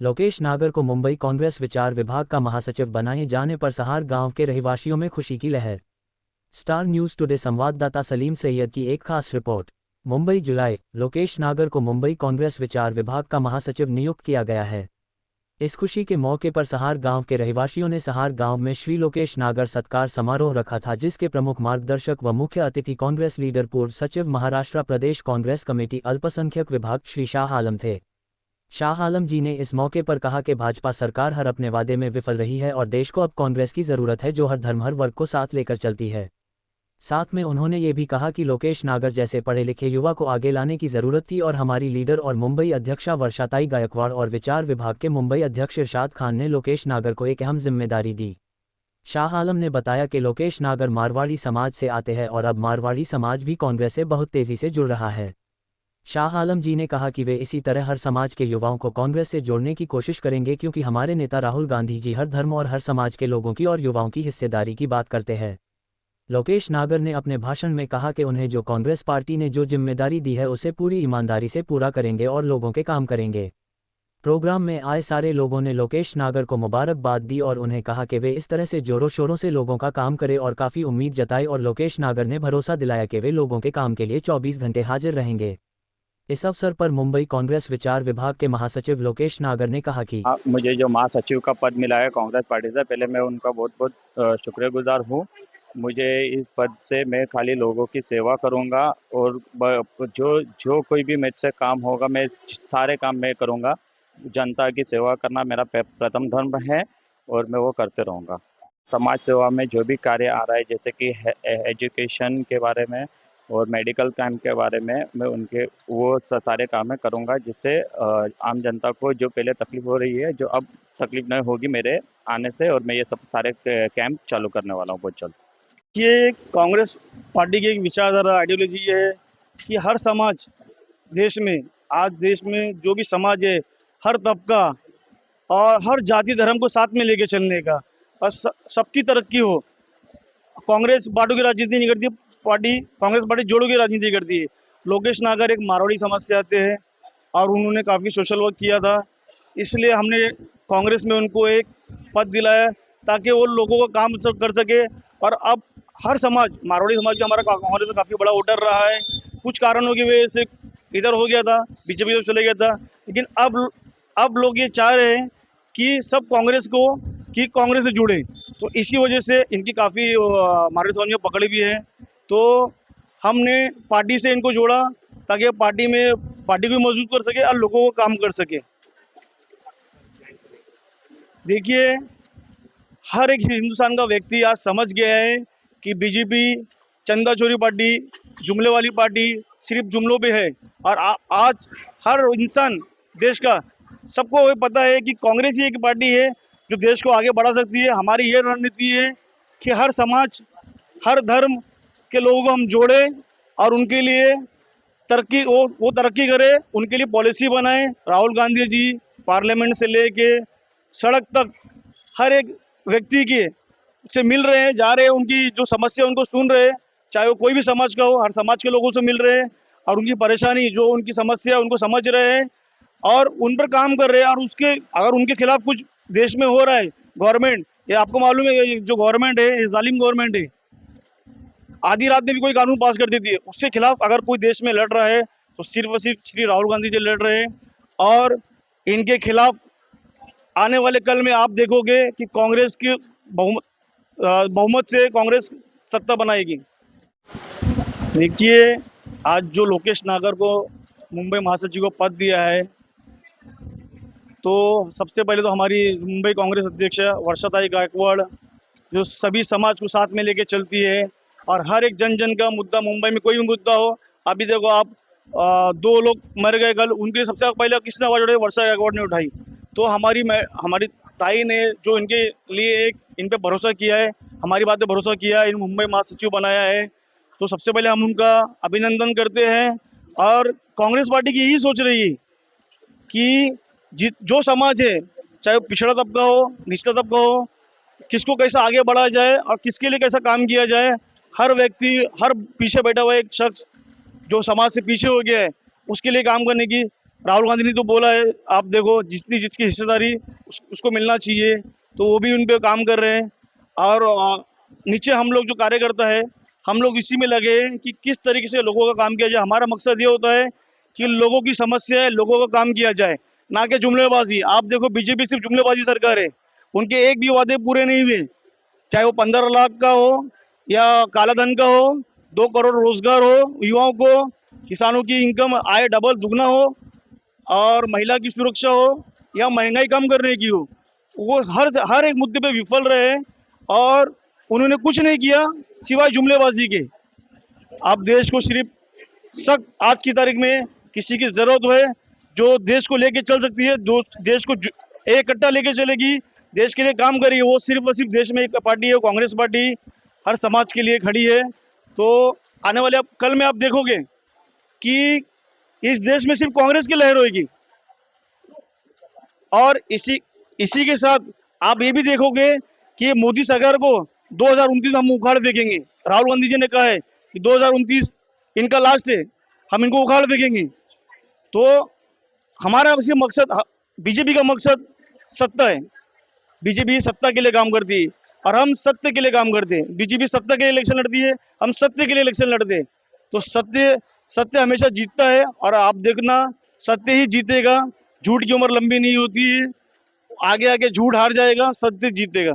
लोकेश नागर को मुंबई कांग्रेस विचार विभाग का महासचिव बनाए जाने पर सहार गांव के रहवासियों में खुशी की लहर। स्टार न्यूज़ टुडे संवाददाता सलीम सैयद की एक खास रिपोर्ट। मुंबई जुलाई। लोकेश नागर को मुंबई कांग्रेस विचार विभाग का महासचिव नियुक्त किया गया है। इस खुशी के मौके पर सहार गांव के रहवासियों ने सहार गांव में श्री लोकेश नागर सत्कार समारोह रखा था, जिसके प्रमुख मार्गदर्शक व मुख्य अतिथि कांग्रेस लीडर पूर्व सचिव महाराष्ट्र प्रदेश कांग्रेस कमेटी अल्पसंख्यक विभाग श्री शाह आलम थे। शाह आलम जी ने इस मौके पर कहा कि भाजपा सरकार हर अपने वादे में विफल रही है और देश को अब कांग्रेस की जरूरत है, जो हर धर्म हर वर्ग को साथ लेकर चलती है। साथ में उन्होंने ये भी कहा कि लोकेश नागर जैसे पढ़े लिखे युवा को आगे लाने की जरूरत थी और हमारी लीडर और मुंबई अध्यक्षा वर्षाताई गायकवाड़ और विचार विभाग के मुंबई अध्यक्ष इरशाद खान ने लोकेश नागर को एक अहम जिम्मेदारी दी। शाह आलम ने बताया कि लोकेश नागर मारवाड़ी समाज से आते हैं और अब मारवाड़ी समाज भी कांग्रेस से बहुत तेजी से जुड़ रहा है। शाह आलम जी ने कहा कि वे इसी तरह हर समाज के युवाओं को कांग्रेस से जोड़ने की कोशिश करेंगे, क्योंकि हमारे नेता राहुल गांधी जी हर धर्म और हर समाज के लोगों की और युवाओं की हिस्सेदारी की बात करते हैं। लोकेश नागर ने अपने भाषण में कहा कि उन्हें जो कांग्रेस पार्टी ने जो जिम्मेदारी दी है उसे पूरी ईमानदारी से पूरा करेंगे और लोगों के काम करेंगे। प्रोग्राम में आए सारे लोगों ने लोकेश नागर को मुबारकबाद दी और उन्हें कहा कि वे इस तरह से जोरों शोरों से लोगों का काम करें और काफ़ी उम्मीद जताई और लोकेश नागर ने भरोसा दिलाया कि वे लोगों के काम के लिए 24 घंटे हाजिर रहेंगे। इस अवसर पर मुंबई कांग्रेस विचार विभाग के महासचिव लोकेश नागर ने कहा कि मुझे जो महासचिव का पद मिला है कांग्रेस पार्टी से, पहले मैं उनका बहुत बहुत शुक्रगुजार हूँ। मुझे इस पद से मैं खाली लोगों की सेवा करूँगा और जो कोई भी मुझसे काम होगा मैं सारे काम मैं करूँगा। जनता की सेवा करना मेरा प्रथम धर्म है और मैं वो करते रहूँगा। समाज सेवा में जो भी कार्य आ रहा है, जैसे कि एजुकेशन के बारे में और मेडिकल कैंप के बारे में, मैं उनके वो सारे काम मैं करूँगा, जिससे आम जनता को जो पहले तकलीफ हो रही है, जो अब तकलीफ नहीं होगी मेरे आने से, और मैं ये सब सारे कैंप चालू करने वाला हूँ बहुत जल्द। ये कांग्रेस पार्टी की एक विचारधारा आइडियोलॉजी है कि हर समाज देश में जो भी समाज है, हर तबका और हर जाति धर्म को साथ में लेके चलने का और सबकी तरक्की हो। कांग्रेस बांटू की राजनीति नहीं करती कांग्रेस पार्टी जोड़ों की राजनीति करती है। लोकेश नागर एक मारवाड़ी समाज से आते हैं और उन्होंने काफ़ी सोशल वर्क किया था, इसलिए हमने कांग्रेस में उनको एक पद दिलाया ताकि वो लोगों का काम कर सके। और अब हर समाज, मारवाड़ी समाज भी हमारा कांग्रेस में काफ़ी बड़ा वोटर रहा है। कुछ कारणों की वजह से इधर हो गया था, बीजेपी में चले गया था, लेकिन अब लोग ये चाह रहे हैं कि सब कांग्रेस से जुड़े। तो इसी वजह से इनकी काफ़ी मारवाड़ी समाज में पकड़ भी है। तो हमने पार्टी से इनको जोड़ा ताकि पार्टी को मजबूत कर सके और लोगों को काम कर सके। देखिए, हर एक हिंदुस्तान का व्यक्ति आज समझ गया है कि बीजेपी चंदा चोरी पार्टी, जुमले वाली पार्टी सिर्फ जुमलों पे है। और आज हर इंसान देश का सबको ये पता है कि कांग्रेस ही एक पार्टी है जो देश को आगे बढ़ा सकती है। हमारी ये रणनीति है कि हर समाज, हर धर्म के लोगों को हम जोड़े और उनके लिए वो तरक्की करे, उनके लिए पॉलिसी बनाए। राहुल गांधी जी पार्लियामेंट से लेके सड़क तक हर एक व्यक्ति के से मिल रहे हैं, जा रहे हैं, उनकी जो समस्या उनको सुन रहे हैं, चाहे वो कोई भी समाज का हो, हर समाज के लोगों से मिल रहे हैं और उनकी परेशानी, जो उनकी समस्या उनको समझ रहे हैं और उन पर काम कर रहे हैं। और अगर उनके खिलाफ कुछ देश में हो रहा है, गवर्नमेंट, ये आपको मालूम है जो गवर्नमेंट है ये जालिम गवर्नमेंट है, आधी रात में भी कोई कानून पास कर देती है। उसके खिलाफ अगर कोई देश में लड़ रहा है तो सिर्फ और सिर्फ श्री राहुल गांधी जी लड़ रहे हैं। और इनके खिलाफ आने वाले कल में आप देखोगे कि कांग्रेस की बहुमत से कांग्रेस सत्ता बनाएगी। देखिए, आज जो लोकेश नागर को मुंबई महासचिव को पद दिया है, तो सबसे पहले तो हमारी मुंबई कांग्रेस अध्यक्ष वर्षाताई गायकवाड़, जो सभी समाज को साथ में लेके चलती है और हर एक जन का मुद्दा, मुंबई में कोई भी मुद्दा हो, अभी देखो आप 2 लोग मर गए कल, उनके सबसे पहले किसने आवाज़ उठाई? वर्षा गायकवाड़ ने उठाई। तो हमारी ताई ने जो इनके लिए इन पे भरोसा किया है, हमारी बात पे भरोसा किया है, इन मुंबई महासचिव बनाया है, तो सबसे पहले हम उनका अभिनंदन करते हैं। और कांग्रेस पार्टी की यही सोच रही है कि जो समाज है, चाहे पिछड़ा तबका हो, निचला तबका हो, किसको कैसा आगे बढ़ाया जाए और किसके लिए कैसा काम किया जाए। हर व्यक्ति, हर पीछे बैठा हुआ एक शख्स जो समाज से पीछे हो गया है, उसके लिए काम करने की राहुल गांधी ने तो बोला है, आप देखो जिसकी हिस्सेदारी उसको मिलना चाहिए, तो वो भी उन पे काम कर रहे हैं। और नीचे हम लोग जो कार्यकर्ता है, हम लोग इसी में लगे हैं कि किस तरीके से लोगों का काम किया जाए। हमारा मकसद ये होता है कि लोगों की समस्या है, लोगों का काम किया जाए, ना कि जुमलेबाजी। आप देखो बीजेपी सिर्फ जुमलेबाजी सरकार है, उनके एक भी वादे पूरे नहीं हुए, चाहे वो 15 लाख का हो या काला धन का हो, 2 करोड़ रोजगार हो युवाओं को, किसानों की इनकम आय डबल दुगना हो, और महिला की सुरक्षा हो या महंगाई कम करने की हो। वो हर एक मुद्दे पे विफल रहे और उन्होंने कुछ नहीं किया सिवाय जुमलेबाजी के। आप देश को सिर्फ सख्त आज की तारीख में किसी की जरूरत है जो देश को लेके चल सकती है, जो देश को एक कट्टा लेके चलेगी, देश के लिए काम करिए, वो सिर्फ और सिर्फ देश में एक पार्टी है, कांग्रेस पार्टी हर समाज के लिए खड़ी है। तो आने वाले कल में आप देखोगे कि इस देश में सिर्फ कांग्रेस की लहर होगी। और इसी के साथ आप ये भी देखोगे कि मोदी सरकार को 2029 हम उखाड़ फेंकेंगे। राहुल गांधी जी ने कहा है कि 2029 इनका लास्ट है, हम इनको उखाड़ फेंकेंगे। तो हमारा वैसे मकसद, बीजेपी का मकसद सत्ता है। बीजेपी सत्ता के लिए काम करती है और हम सत्य के लिए काम करते हैं। बीजेपी सत्ता के लिए इलेक्शन लड़ती है, हम सत्य के लिए इलेक्शन लड़ते हैं। तो सत्य हमेशा जीतता है और आप देखना सत्य ही जीतेगा। झूठ की उम्र लंबी नहीं होती है, आगे आगे झूठ हार जाएगा, सत्य जीतेगा।